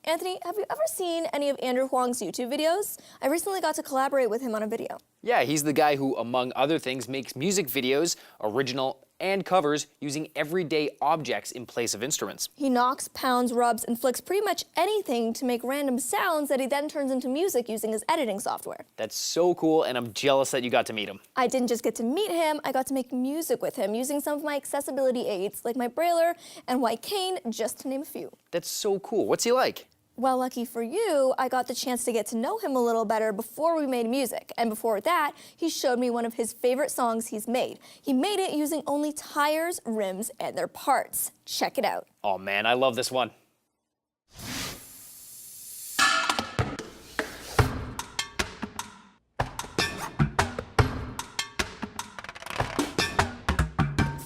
Anthony, have you ever seen any of Andrew Huang's YouTube videos? I recently got to collaborate with him on a video. Yeah, he's the guy who, among other things, makes music videos, original and covers, using everyday objects in place of instruments. He knocks, pounds, rubs, and flicks pretty much anything to make random sounds that he then turns into music using his editing software. That's so cool, and I'm jealous that you got to meet him. I didn't just get to meet him, I got to make music with him using some of my accessibility aids, like my brailler and white cane, just to name a few. That's so cool. What's he like? Well, lucky for you, I got the chance to get to know him a little better before we made music. And before that, he showed me one of his favorite songs he's made. He made it using only tires, rims, and their parts. Check it out. Oh man, I love this one.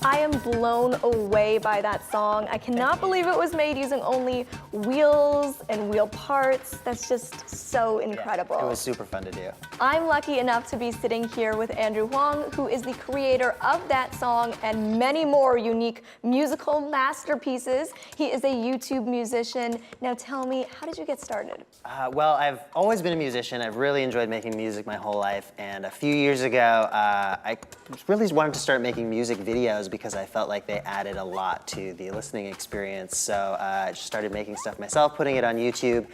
I am blown away by that song. I cannot believe it was made using only wheels and wheel parts. That's just so incredible. It was super fun to do. I'm lucky enough to be sitting here with Andrew Huang, who is the creator of that song and many more unique musical masterpieces. He is a YouTube musician. Now tell me, how did you get started? Well, I've always been a musician. I've really enjoyed making music my whole life. And a few years ago, I really wanted to start making music videos because I felt like they added a lot to the listening experience. So I just started making stuff myself, putting it on YouTube.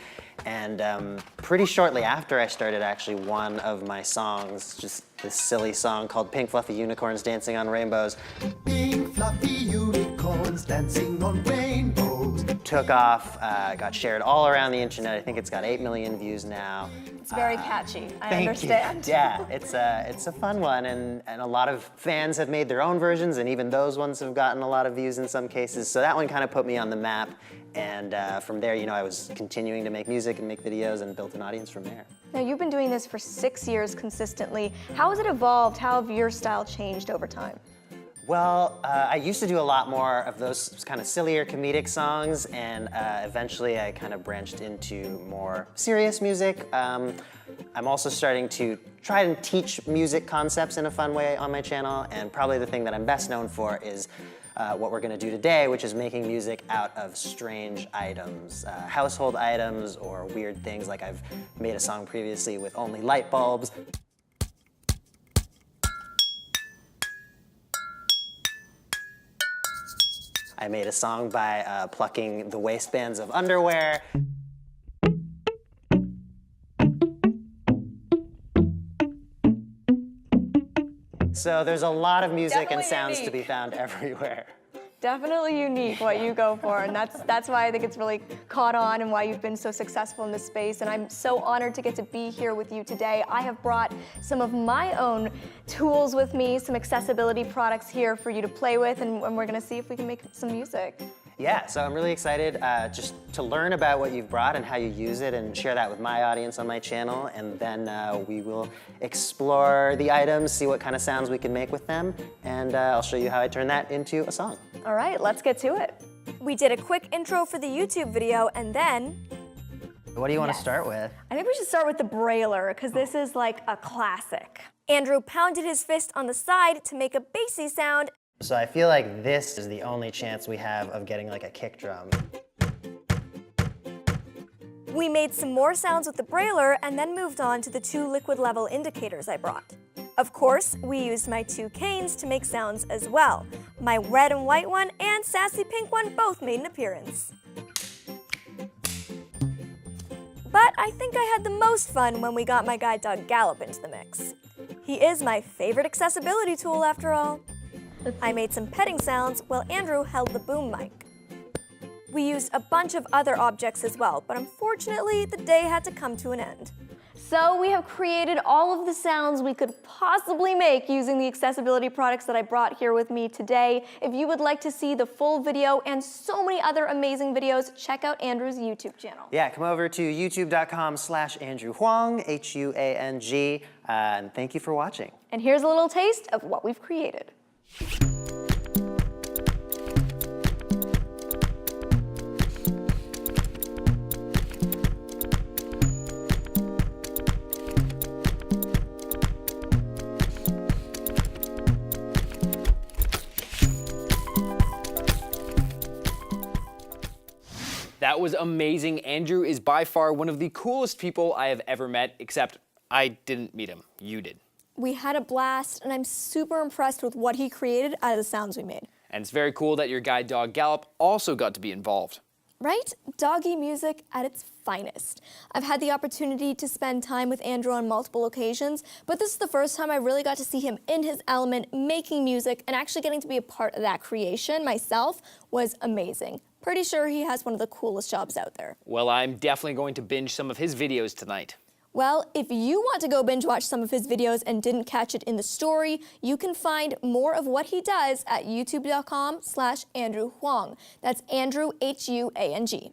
And pretty shortly after I started, actually, one of my songs, just this silly song called Pink Fluffy Unicorns Dancing on Rainbows, Pink fluffy unicorns dancing on rainbows, took off, got shared all around the internet. I think it's got 8 million views now. It's very catchy, I Thank understand. you. Yeah, it's a fun one, and a lot of fans have made their own versions, and even those ones have gotten a lot of views in some cases. So that one kind of put me on the map, and from there, I was continuing to make music and make videos and built an audience from there. Now you've been doing this for 6 years consistently. How has it evolved? How have your style changed over time? Well, I used to do a lot more of those kind of sillier comedic songs, and eventually I kind of branched into more serious music. I'm also starting to try and teach music concepts in a fun way on my channel, and probably the thing that I'm best known for is what we're gonna do today, which is making music out of strange items, household items or weird things. Like I've made a song previously with only light bulbs. I made a song by plucking the waistbands of underwear. So there's a lot of music and sounds to be found everywhere. Definitely unique what you go for, and that's why I think it's really caught on and why you've been so successful in this space, and I'm so honored to get to be here with you today. I have brought some of my own tools with me, some accessibility products here for you to play with, and we're gonna see if we can make some music. Yeah, so I'm really excited just to learn about what you've brought and how you use it and share that with my audience on my channel, and then we will explore the items, see what kind of sounds we can make with them, and I'll show you how I turn that into a song. All right, let's get to it. We did a quick intro for the YouTube video, and then... What do you want to start with? I think we should start with the brailler, because this is like a classic. Andrew pounded his fist on the side to make a bassy sound. So I feel like this is the only chance we have of getting like a kick drum. We made some more sounds with the brailler and then moved on to the 2 liquid level indicators I brought. Of course, we used my 2 canes to make sounds as well. My red and white one and sassy pink one both made an appearance. But I think I had the most fun when we got my guide dog Gallop into the mix. He is my favorite accessibility tool after all. I made some petting sounds while Andrew held the boom mic. We used a bunch of other objects as well, but unfortunately the day had to come to an end. So we have created all of the sounds we could possibly make using the accessibility products that I brought here with me today. If you would like to see the full video and so many other amazing videos, check out Andrew's YouTube channel. Yeah, come over to youtube.com/Andrew Huang, H-U-A-N-G, and thank you for watching. And here's a little taste of what we've created. That was was amazing. Andrew is by far one of the coolest people I have ever met, except I didn't meet him. You did. We had a blast, and I'm super impressed with what he created out of the sounds we made. And it's very cool that your guide dog Gallop also got to be involved. Right? Doggy music at its finest. I've had the opportunity to spend time with Andrew on multiple occasions, but this is the first time I really got to see him in his element, making music, and actually getting to be a part of that creation myself was amazing. Pretty sure he has one of the coolest jobs out there. Well, I'm definitely going to binge some of his videos tonight. Well, if you want to go binge watch some of his videos and didn't catch it in the story, you can find more of what he does at youtube.com/Andrew Huang. That's Andrew, H-U-A-N-G.